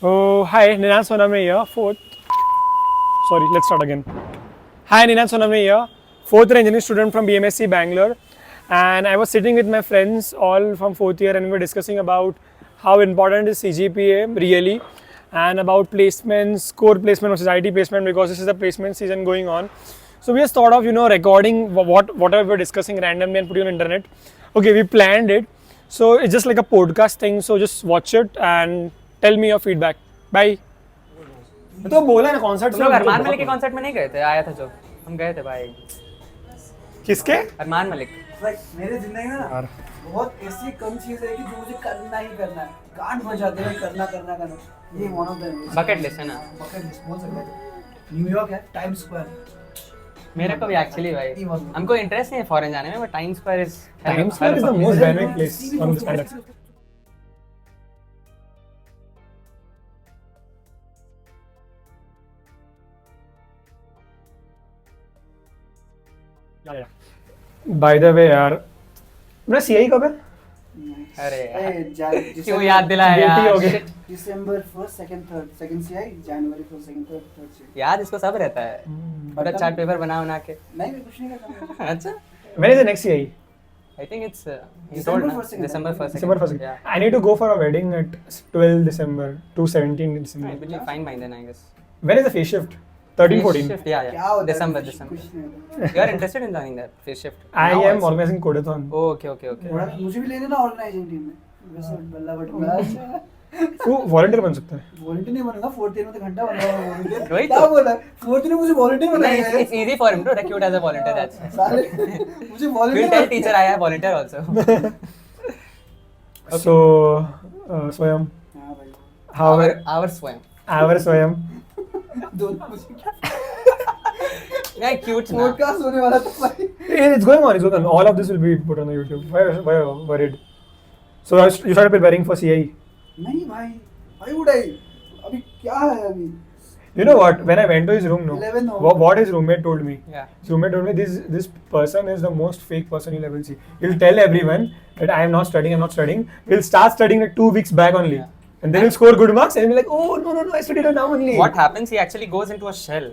Oh, hi, Ninad Soname here. Fourth. Sorry, let's start again. Hi, Ninad Soname here. Fourth year engineering student from BMSC Bangalore. And I was sitting with my friends all from fourth year and we were discussing about how important is CGPA really and about placements, core placement versus IT placement because this is the placement season going on. So we just thought of, recording whatever we're discussing randomly and putting on internet. Okay, we planned it. So it's just like a podcast thing. So just watch it and tell me your feedback. Bye. तो बोला ना concert तुम लोग अरमान मलिक के concert में नहीं गए थे? आया था जो हम गए थे भाई। किसके? अरमान मलिक। मेरे जिंदगी में ना बहुत ऐसी कम चीज है कि जो मुझे करना ही करना है, गांड बजाते हैं करना करना करना, ये one of the bucket list है ना? बकेट लिस्ट बोल सकते हैं। न्यूयॉर्क है, टाइम स्क्वायर। मेरे को भी एक्चुअली भाई हमको इंटरेस्ट नहीं है फॉरेन जाने में, but time square is the most dynamic place on this planet. By the way यार, मेरा CI कब है? अरे क्यों क्यों याद दिलाया Guilty हो यार? गए। Shit. दिसंबर 1st, 2nd, 3rd, second CI, जनवरी 1st, 2nd, 3rd, 3rd CI. याद इसको सब रहता है, पूरा चार्ट पेपर बना के। नहीं मैं कुछ नहीं करता। अच्छा, When is the next CI? I think it's December 1st, 2nd. December 1st. December 1st. Yeah. I need to go for a wedding at 12 December to 17 I December. will be fine by then, I guess. When is the phase shift? 13, 14. Shift, yeah, क्या होता है? December. कुछ नहीं होता। You are interested in joining that phase shift? I Now am also? organizing Codathon. Oh, okay. मुझे भी लेने ना ऑर्गेनाइजिंग टीम में। वैसे बल्ला बटला। तू वॉलंटियर बन सकता है। वॉलंटियर नहीं बनूंगा, 4th ईयर में तो घंटा बनूंगा वॉलंटियर। वही क्या तो। बोला? 4th ईयर में मुझे वॉलंटियर No, बनाएगा। it's easy for him to recruit as a volunteer. That's साले मुझे we'll volunteer tell teacher I have volunteer also. So, Swayam, हां भाई how our स्वयं. our Swayam? दोनों मुझे क्या Yeah, cute ना. पॉडकास्ट होने वाला था भाई। It's going on. It's going on. All of this will be put on the YouTube. Why are you worried? So you started preparing for CI. नहीं भाई, why would I? अभी क्या है अभी? You know what? When I went to his room, no. 11 What his roommate told me. Yeah. His roommate told me this person is the most fake person you'll ever see. He'll tell everyone that I am not studying. He'll start studying like 2 weeks back only. Yeah. And then he'll score good marks and he'll be like, oh, no, I studied now only. What happens? He actually goes into a shell.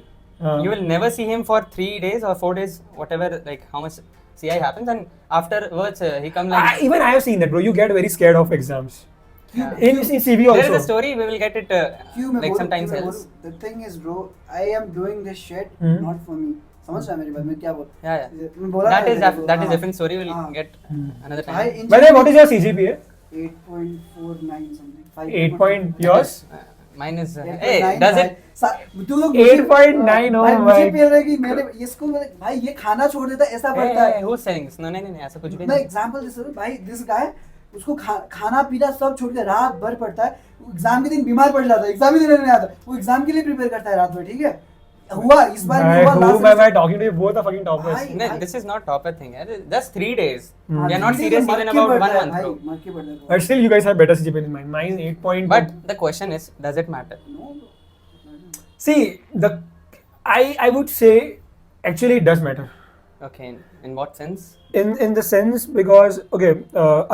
You will never see him for 3 days or 4 days, whatever, like how much CI happens, and afterwards he come like. Even I have seen that, bro. You get very scared of exams. Yeah. In CV also. There is a story. We will get it क्यों मैं like बोलूं? sometimes क्यों मैं else. बोलूं? The thing is, bro, I am doing this shit not for me. समझ रहा है मेरी बात? मैं क्या बोल? Yeah. मैं बोला That था is तेरे को, that is हाँ। different story. We'll हाँ। get another भाई time. By the way, what is your CGPA? 8.49 something. 8 point yours? Mine is. 8.9 Hey, does it? तू लोग 8.9, oh भाई my मुझे पेल रहा है कि मैंने ये स्कूल में भाई ये खाना छोड़ देता है, ऐसा पड़ता है। Who's saying this? No, नहीं ऐसा कुछ भी मैं नहीं. एग्जांपल दे भाई, दिस गाय उसको खाना पीना सब छोड़ के रात भर पढ़ता है, एग्जाम के दिन बीमार पड़ जाता है, एग्जाम ही देने नहीं आता, वो एग्जाम के लिए प्रिपेयर करता है रात भर, ठीक है? हुआ इस बार भी हुआ Who am I talking to? You both are fucking toppers. भाई, No, this is not topper thing. Just 3 days. Hmm. We are not serious even about 1 month, bro. मर के पढ़ता है But still, you guys have better CGPA than mine. Mine 8 point. But the question is, does it matter? No, bro. See, I would say actually it does matter. Okay, in what sense? In the sense because okay,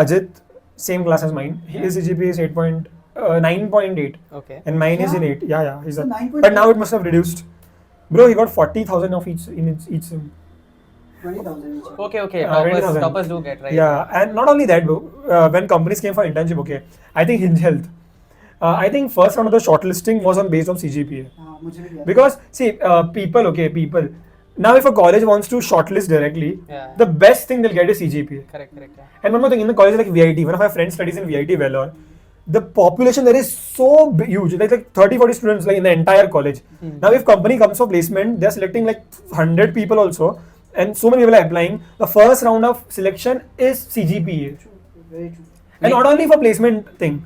Ajit, same class as mine. His CGPA is 9.8 Okay. and mine is in Yeah. 8. Yeah. He's So a, 9.8. but now it must have reduced. Bro, he got 40,000 of each sim. 20,000 each. Okay. 20,000. Toppers do get, right? Yeah, and not only that, bro. When companies came for internship, okay, I think Hinge Health. I think first round of the shortlisting was based on CGPA. हाँ, मुझे भी याद है। Because see, people. Now, if a college wants to shortlist directly, Yeah. the best thing they'll get is CGPA. Correct. Yeah. And one more thing, in the college like VIT, one of my friends studies in VIT Vellore. The population there is so huge, like 30-40 students like in the entire college. Now, if company comes for placement, they're selecting like 100 people also, and so many people are applying. The first round of selection is CGPA, Very true. and not only for placement thing.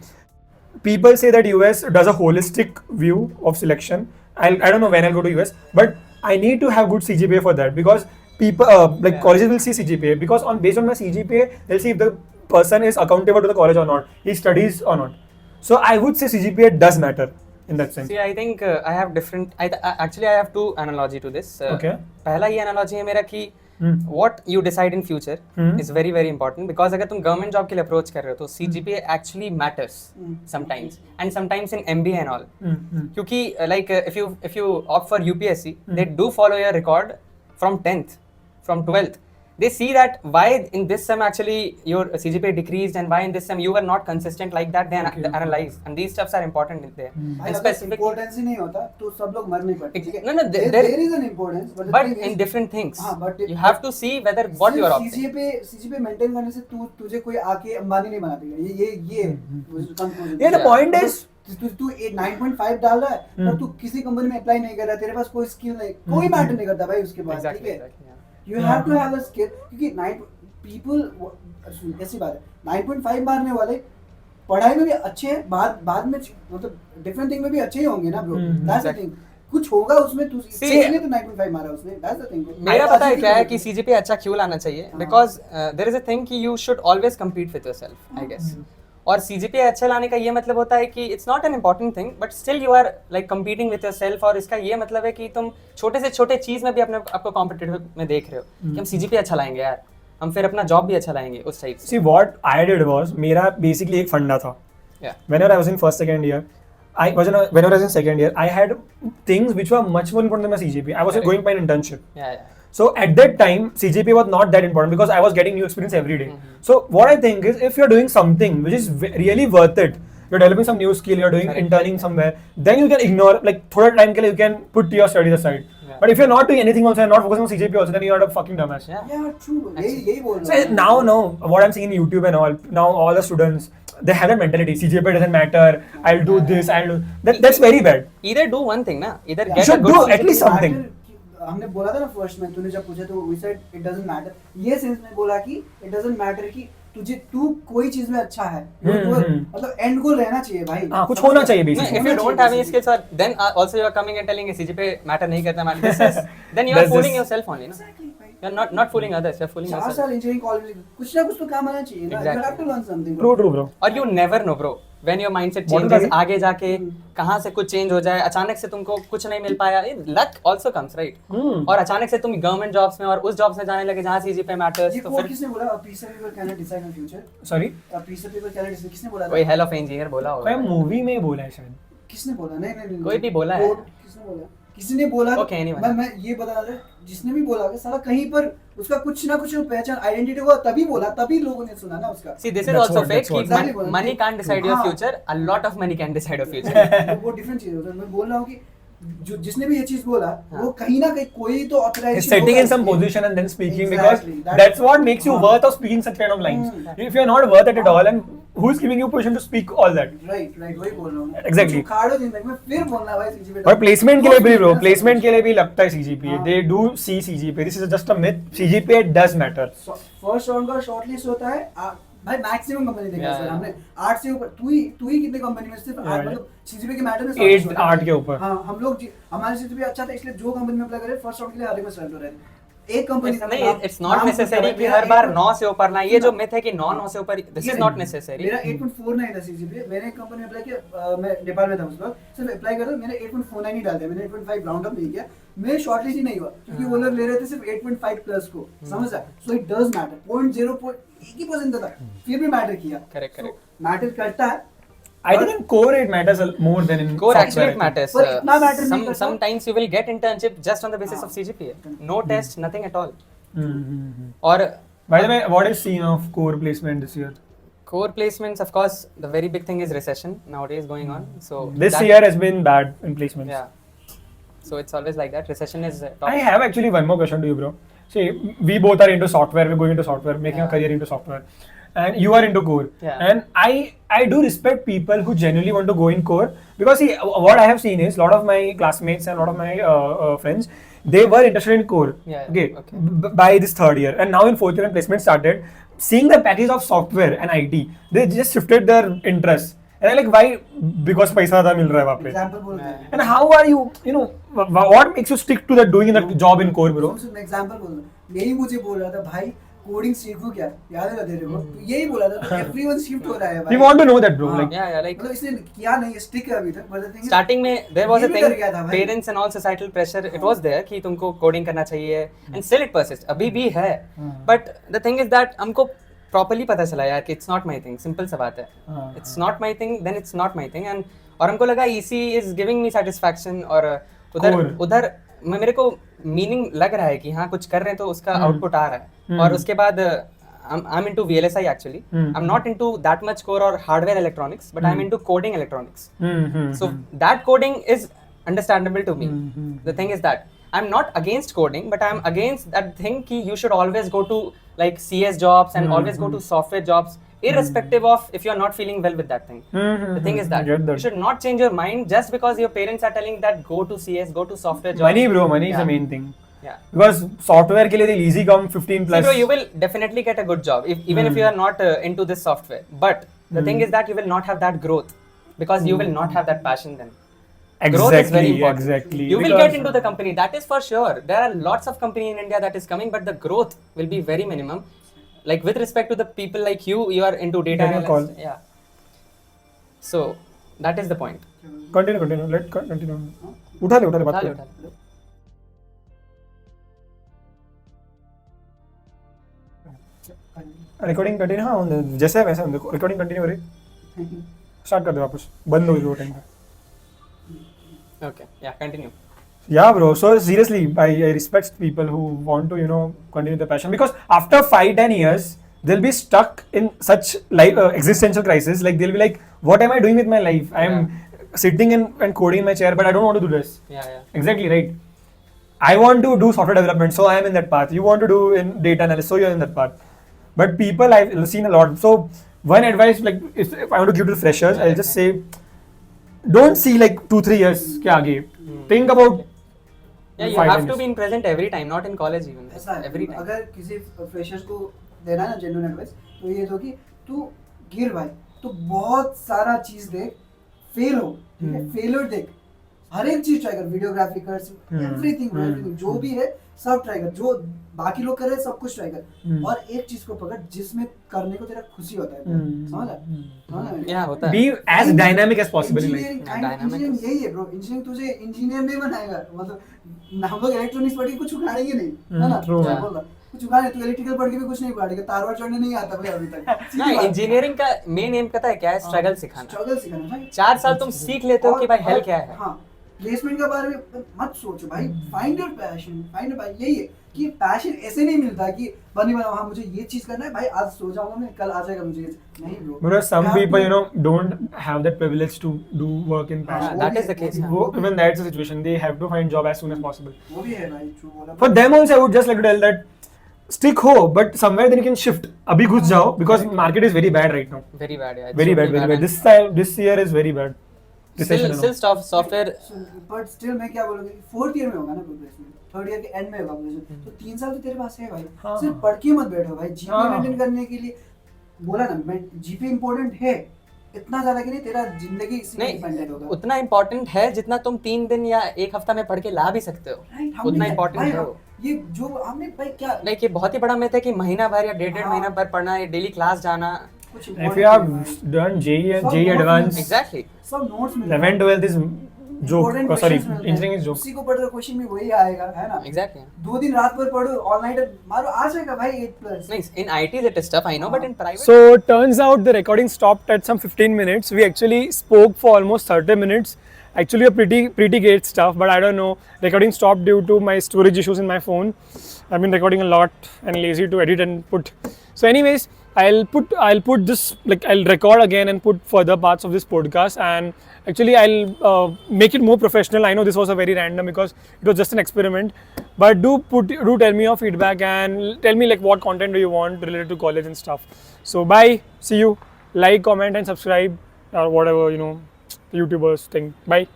People say that US does a holistic view of selection. I don't know when I'll go to US, but I need to have good CGPA for that because people Yeah. colleges will see CGPA because based on my CGPA they'll see if the person is accountable to the college or not, he studies or not. So I would say CGPA does matter in that sense. See, I think I have different. Actually, I have two analogy to this. Okay. पहला ये analogy है मेरा कि what you decide in future is very very important, because अगर तुम government job के लिए approach कर रहे हो तो CGPA actually matters sometimes, and sometimes in MBA and all, क्योंकि like if you opt for UPSC, they do follow your record from 10th, from 12th. They see that why in this sem actually your CGPA decreased, and why in this sem you were not consistent like that. They analyze, and these stuffs are important in there. भाई अगर importance ही नहीं होता तो सब लोग मर नहीं पड़ते, ठीक है? No, there is an importance, but the but thing in is, different things. हाँ, but you have to see whether what you are opting. CGPA maintain करने से तुझे कोई आके अंबानी नहीं बना देगा, ये conclusion। Yeah, the point is तू 9.5 डाल रहा है और तू किसी कंपनी में अप्लाई नहीं कर रहा, तेरे पास कोई स्किल नहीं, कोई मैटर नहीं करता भाई उसके बाद, ठीक है? You have to have a skill, क्योंकि people ऐसी बात है, 9.5 मारने वाले पढ़ाई में भी अच्छे हैं, बाद में मतलब डिफरेंट थिंग में भी अच्छे ही होंगे ना ब्रो, दैट्स द थिंग। कुछ होगा उसमें, तू इसलिए तो 9.5 मारा उसने, दैट्स द थिंग। मेरा पता है क्या है कि CGPA अच्छा क्यों लाना चाहिए, because there is a thing कि you should always compete with yourself, I guess. और CGPA अच्छा लाने का ये मतलब होता है कि it's not an important thing, but still you are like competing with yourself, और इसका ये मतलब है कि तुम छोटे से छोटे चीज में भी अपने आपको कॉम्पिटिटिव में देख रहे हो कि हम CGPA अच्छा लाएंगे यार, हम फिर अपना जॉब भी अच्छा लाएंगे उस टाइप से। See what I did was, मेरा basically एक फंडा था। Whenever I was in first second year, whenever I was in second year, I had things which were much more important than my CGPA. I was going by an internship. Yeah. So at that time, CGPA was not that important because I was getting new experience every day. So what I think is, if you're doing something which is really worth it, you're developing some new skill, you're doing interning somewhere, then you can ignore, like thoda time ke liye you can put your studies aside. But if you're not doing anything also and not focusing on CGPA also, then you're a fucking dumbass. Yeah, true. यही बोल रहा हूँ। So now what I'm seeing in YouTube and all, now all the students, they have that mentality, CGPA doesn't matter, I'll do this, that's very bad. Either do one thing ना, either You get a should good do at least something. हमने बोला था ना first में, तूने जब पूछा तो we said it doesn't matter, ये सेंस में बोला कि it doesn't matter कि तू कोई चीज में अच्छा है, मतलब एंड गोल रहना चाहिए भाई, कुछ होना चाहिए basically. If you don't have any skills, then also you are coming and telling CGPA matter नहीं करता, matter, then you are fooling yourself only, ना? You're not fooling others, you're fooling 4 yourself. साल इंजीनियरिंग कॉलेज में कुछ ना कुछ तो काम आना चाहिए ना, you have to learn something. True bro. और you never know bro, when your mindset changes, आगे जाके कहाँ से कुछ चेंज हो जाए, अचानक से तुमको कुछ नहीं मिल पाया, luck also comes, right? और अचानक से तुम गवर्नमेंट जॉब्स में और उस जॉब्स में जाने लगे जहाँ CGPA matters, तो फिर किसने बोला piece of paper cannot decide on future? Sorry? piece of paper cannot decide, किसने बोला? कोई hell of engineer बोला होगा, कोई मूवी में बोला है शायद। किसने बोला? नहीं कोई भी बोला है, किसने बोला? किसी ने बोला, Okay, anyway. मैं ये बता रहा, जिसने भी बोला कि साला कहीं पर उसका कुछ ना कुछ पहचान आइडेंटिटी हुआ, तभी बोला, तभी लोगों ने सुना ना उसका। See, this is also fake. Money can't decide your future. A lot of money can decide your future. वो डिफरेंट चीज है। मैं बोल रहा हूँ कि जो जिसने भी ये चीज बोला, वो कहीं ना कहीं कोई तो authorisation setting in some position and then speaking, because that's what makes you worth of speaking such kind of lines. If you're not worth it at all, and who is giving you permission to speak all that? Right, वही बोल रहा हूँ। Exactly. खाड़ो जिंदगी में फिर बोलना भाई CGPA। और प्लेसमेंट के लिए भी ब्रो, प्लेसमेंट के लिए भी लगता है CGPA. They do see CGPA. This is just a myth. CGPA does matter. First round का शॉर्टलिस्ट होता है भाई, मैक्सिमम कंपनी देखा सर हमने 8 से ऊपर। तू ही कितने कंपनी में सिर्फ मतलब CGPA के मैटर में 8 के ऊपर। हाँ, हम लोग हमारे CGPA अच्छा था, इसलिए जो कंपनी में अप्लाई करे फर्स्ट राउंड के लिए हर एक में सेलेक्ट हो रहे थे। एक कंपनी नहीं, इट्स नॉट नेसेसरी कि हर बार 9 से ऊपर ना, ये जो मिथ है कि 9 से ऊपर, दिस इज नॉट नेसेसरी। मेरा 8.49 था CGPA, मैंने एक कंपनी में अप्लाई किया, मैं नेपाल में था उस वक्त, सिर्फ अप्लाई करा, मैंने 8.49 ही डाल दिया, मैंने 8.5 राउंड अप नहीं किया, मैं शॉर्टलिस्ट ही नहीं हुआ क्योंकि वो लोग ले रहे थे सिर्फ 8.5 प्लस को, समझा? सो इट डज मैटर, 0.01% था, फिर भी मैटर किया। करेक्ट, मैटर करता है। I think in core it matters more than in core actually it matters. पर इतना मैटर नहीं करता। Sometimes you will get internship just on the basis of CGPA. No test, nothing at all. Or by the way, what is seen of core placement this year? Core placements, of course, the very big thing is recession nowadays going on. So this year has been bad in placements. Yeah. So it's always like that. Recession is top. I have actually one more question to you, bro. See, we both are into software. We're going into software, making a career into software, and you are into core. Yeah. And I do respect people who genuinely want to go in core, because see, what I have seen is a lot of my classmates and a lot of my friends, they were interested in core. Yeah. Okay. By this third year, and now in fourth year when placement started, seeing the package of software and IT, they just shifted their interest. And I'm like, why? Because paisa ज़्यादा मिल रहा है वहाँ पे. Example बोल रहे हैं। And how are you? You know, what makes you stick to that doing that job in core, bro? मैं example बोल रहा हूँ, यही मुझे बोल रहा था भाई, कोडिंग सीखूं क्या, याद है ना तेरे को, तो यही बोला था, तो एवरीवन शिफ्ट हो रहा है भाई। We want to know that, bro. हाँ। Like, Yeah, like मतलब इसने किया नहीं, स्टिक है अभी तक, but the thing is, starting में there was ये a भी thing, डर गया था भाई। parents and all societal pressure, it was there कि तुमको coding करना चाहिए, and still it persists, अभी भी है, but the thing is that हमको properly पता चला यार कि it's not my thing, simple सा बात है, it's not my thing, then it's not my thing, and और हमको लगा EC is giving me satisfaction, और उधर मेरे को मीनिंग लग रहा है कि हाँ कुछ कर रहे हैं तो उसका आउटपुट आ रहा है, और उसके बाद I'm into VLSI actually. I'm not into that much core or hardware electronics, but I'm into coding electronics. So that coding is understandable to me. The thing is that I'm not against coding, but I'm against that thing ki you should always go to like CS jobs and always go to software jobs, irrespective of if you're not feeling well with that thing. The thing is that Get that. you should not change your mind just because your parents are telling that go to CS, go to software jobs. money, bro. Money is the Yeah. main thing. Yeah. Because software के लिए they'll easy come 15 See, plus. bro, you will definitely get a good job even if you are not into this software. But the thing is that you will not have that growth because you will not have that passion then. Growth is very important. Exactly. You will Because- get into the company, that is for sure. There are lots of company in India that is coming, but the growth will be very minimum. Like with respect to the people like you are into data Getting a analysis. Yeah. So that is the point. Continue. Let continue. उठा ले बात उठा ले, कर. उठा ले. Recording continue, हाँ जैसे है वैसे हम देखो, रिकॉर्डिंग कंटिन्यू हो रही, स्टार्ट कर दे वापस, बंद हो गई वो टाइम पे. Okay. Yeah, continue. Yeah, bro. So seriously, I respect people who want to, continue their passion, because after 5-10 years, they'll be stuck in such life existential crisis. Like they'll be like, what am I doing with my life? I am sitting and coding in my chair, but I don't want to do this. Yeah. Exactly right. I want to do software development, so I am in that path. You want to do in data analysis, so you're in that path. But people I've seen a lot. So one advice, like if I want to give to the freshers, I'll just say, don't see like 2-3 years के आगे. Think about Yeah, you 5 have years. to be in present every time, not in college even. ऐसा है, Every time. अगर किसी freshers को देना है ना जेन्युइन एडवाइस, तो ये दो कि तू गिर भाई, तो बहुत सारा चीज देख, फेल हो, ठीक है, फेलियर देख, हर एक चीज ट्राई कर, वीडियोग्राफी कर, एवरीथिंग जो भी है सब ट्राई कर, जो बाकी लोग कर रहे हैं सब कुछ ट्राई कर, और एक चीज को पकड़ जिसमें करने को तेरा खुशी होता है, समझ Yeah, होता है. be as dynamic as possible in life. Engineering यही है ब्रो, इंजीनियरिंग तुझे इंजीनियर नहीं बनाएगा, मतलब हम लोग इलेक्ट्रॉनिक्स पढ़ के कुछ उखाड़ेंगे नहीं, है ना, true. मैं बोल रहा, कुछ उखाड़े, तू इलेक्ट्रिकल पढ़ के भी कुछ नहीं उखाड़ेगा, तार वार चढ़ने नहीं आता भाई अभी तक. ना इंजीनियरिंग का मेन एम पता है क्या है? स्ट्रगल सिखाना. स्ट्रगल सिखाना भाई. 4 साल तुम सीख लेते हो कि भाई हेल क्या है. हाँ, प्लेसमेंट के बारे में मत सोचो भाई, फाइंड योर पैशन, फाइंड भाई, यही है कि पैशन ऐसे नहीं मिलता कि बनी बना, हाँ मुझे ये चीज करना है भाई, आज सो जाऊंगा मैं, कल आ जाएगा मुझे, नहीं bro. Because some people, don't have that privilege to do work in passion. that is the case. Even that's the situation. They have to find job as soon as possible. वो भी है भाई, true बोला. For them also, I would just like to tell that stick ho, but somewhere then you can shift. अभी घुस जाओ, because market is very bad right now. Very bad, yeah. Very bad. This year is very bad. Still software. But still मैं क्या बोलूंगा, fourth year में होगा ना placement, third year के एंड में होगा प्लेसमेंट, तो 3 साल तो तेरे पास है भाई. हाँ. सिर्फ पढ़ के मत बैठो भाई, जीपीए हाँ. मेंटेन करने के लिए बोला ना, मैं जीपीए इंपॉर्टेंट है, इतना ज्यादा कि नहीं तेरा जिंदगी इसी पे डिपेंडेंट नहीं, होगा. उतना इम्पोर्टेंट है जितना तुम 3 दिन या 1 हफ्ता में पढ़ के ला भी सकते हो. Right, हमने उतना भाई, इम्पोर्टेंट है वो. ये जो हमने भाई क्या लाइक ये बहुत ही बड़ा मिथ है कि महीना भर या 1.5 हाँ. महीना भर पढ़ना है, डेली क्लास जाना. कुछ If important you have नहीं done JEE and सब JEE notes Advanced, Exactly. सब नोट्स में 11th 12th is joke. Important Sorry, questions मिलते हैं. engineering is joke. उसी को पढ़ रहे क्वेश्चन में वही आएगा, है ना. Exactly. 2 दिन रात भर पढ़ो, ऑल नाइटर मारो, आ जाएगा भाई 8+. नहीं, in ITs it is tough, I know, but in private. So turns out the recording stopped at some 15 minutes. We actually spoke for almost 30 minutes. Actually, a pretty great stuff, but I don't know. Recording stopped due to my storage issues in my phone. I've been recording a lot and lazy to edit and put. So, anyways, I'll put this, like I'll record again and put further parts of this podcast, and actually I'll make it more professional. I know this was a very random because it was just an experiment, but do tell me your feedback and tell me like what content do you want related to college and stuff. So bye, see you, like, comment and subscribe or whatever the YouTubers thing. Bye.